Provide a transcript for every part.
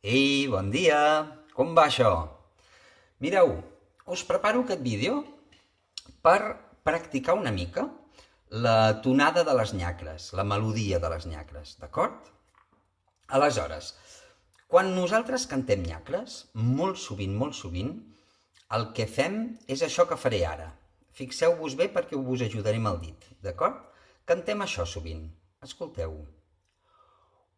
Ei, bon dia! Com va això? Mireu, us preparo aquest vídeo per practicar una mica la tonada de les nyacres, la melodia de les nyacres, d'acord? Aleshores, quan nosaltres cantem nyacres, molt sovint, el que fem és això que faré ara. Fixeu-vos bé perquè us ajudaré amb el dit, d'acord? Cantem això sovint. Escolteu.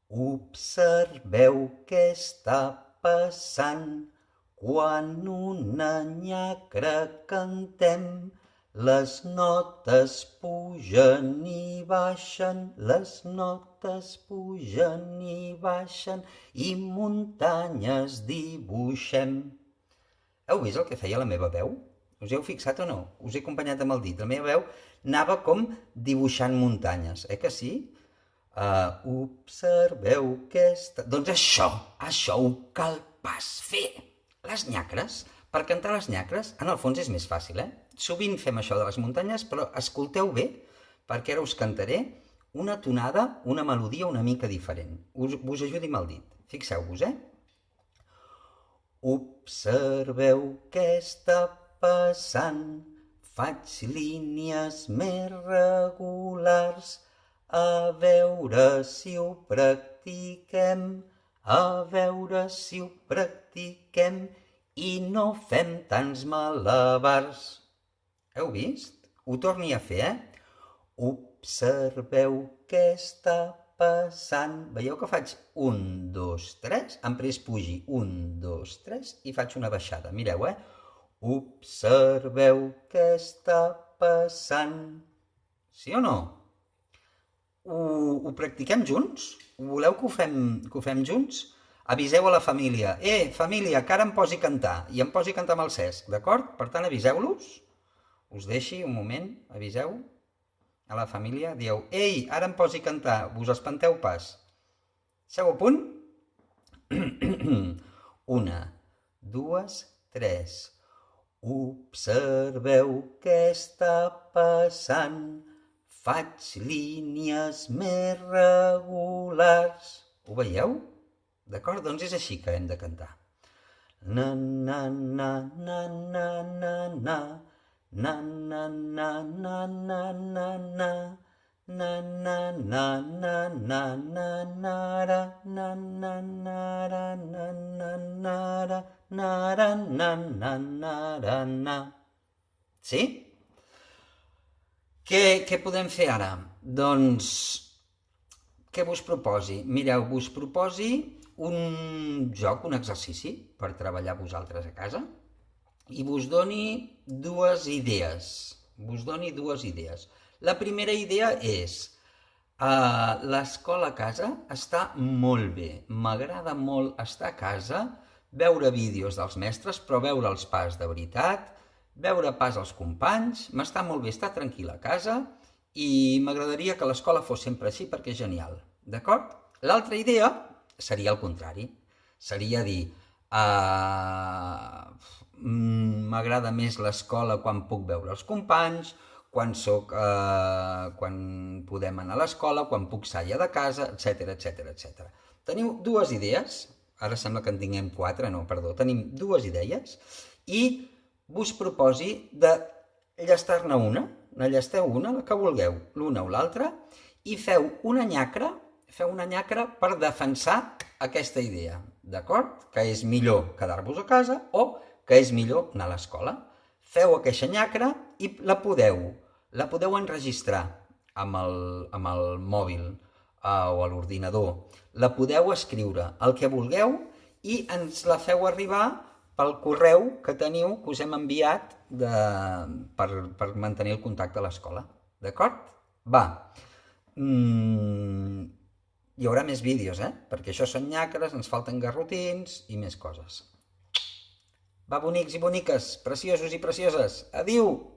Observeu què està passant quan una nyacra cantem. Les notes pugen i baixen, les notes pugen i baixen i muntanyes dibuixem. Heu vist el que feia la meva veu? Us hi heu fixat o no? Us he acompanyat amb el dit. La meva veu anava com dibuixant muntanyes, que sí? Observeu aquesta... Doncs això ho cal pas fer. Les nyacres, per cantar les nyacres, en el fons és més fàcil, Sovint fem això de les muntanyes, però escolteu bé, perquè ara us cantaré una tonada, una melodia una mica diferent. Us ajudi amb el dit. Fixeu-vos, Observeu què està passant. Faig línies més regulars. A veure si ho practiquem, a veure si ho practiquem i no fem tants malabars. Heu vist? Ho torni a fer, Observeu què està passant. Veieu que faig 1, 2, 3, em pres pugi 1, 2, 3 i faig una baixada. Mireu, Observeu què està passant. Sí o no? Ho practiquem junts? Voleu que ho fem junts? Aviseu a la família. Família, que ara em posi a cantar. I em posi a cantar amb el Cesc, d'acord? Per tant, aviseu-los. Us deixi un moment, aviseu a la família. Dieu, ei, ara em posi a cantar. Vos espanteu pas. Sou a punt? 1, 2, 3. Observeu què està passant. Faig línies més regulars. Ho veieu? D'acord? Doncs és així que hem de cantar. Na, na, na, na, na, na, na. Na, na, na, na, na, na, na. Na, na, na, na, na, na, nara. Na, na, nara, na, na, nara. Nara, na, na, nara, na. Sí? Què podem fer ara? Doncs, què vos proposi? Mireu, vos proposi un joc, un exercici per treballar vosaltres a casa i vos doni dues idees. La primera idea és l'escola a casa està molt bé. M'agrada molt estar a casa, veure vídeos dels mestres, però veure'ls pas de veritat, veure pas els companys, m'està molt bé estar tranquil a casa i m'agradaria que l'escola fos sempre així perquè és genial, d'acord? L'altra idea seria el contrari, seria dir m'agrada més l'escola quan puc veure els companys, quan podem anar a l'escola, quan puc saia de casa, etc. Teniu dues idees, ara sembla que en tinguem 4, no, perdó, tenim dues idees i vos proposi de llastar-ne una, n'enllesteu una, la que vulgueu, l'una o l'altra, i feu una nyacra per defensar aquesta idea, d'acord? Que és millor quedar-vos a casa o que és millor anar a l'escola. Feu aquesta nyacra i la podeu enregistrar amb el mòbil o a l'ordinador. La podeu escriure el que vulgueu i ens la feu arribar pel correu que teniu, que us hem enviat per mantenir el contacte a l'escola. D'acord? Va. Hi haurà més vídeos, perquè això són nyacres, ens falten garrotins i més coses. Va, bonics i boniques, preciosos i precioses. Adiu!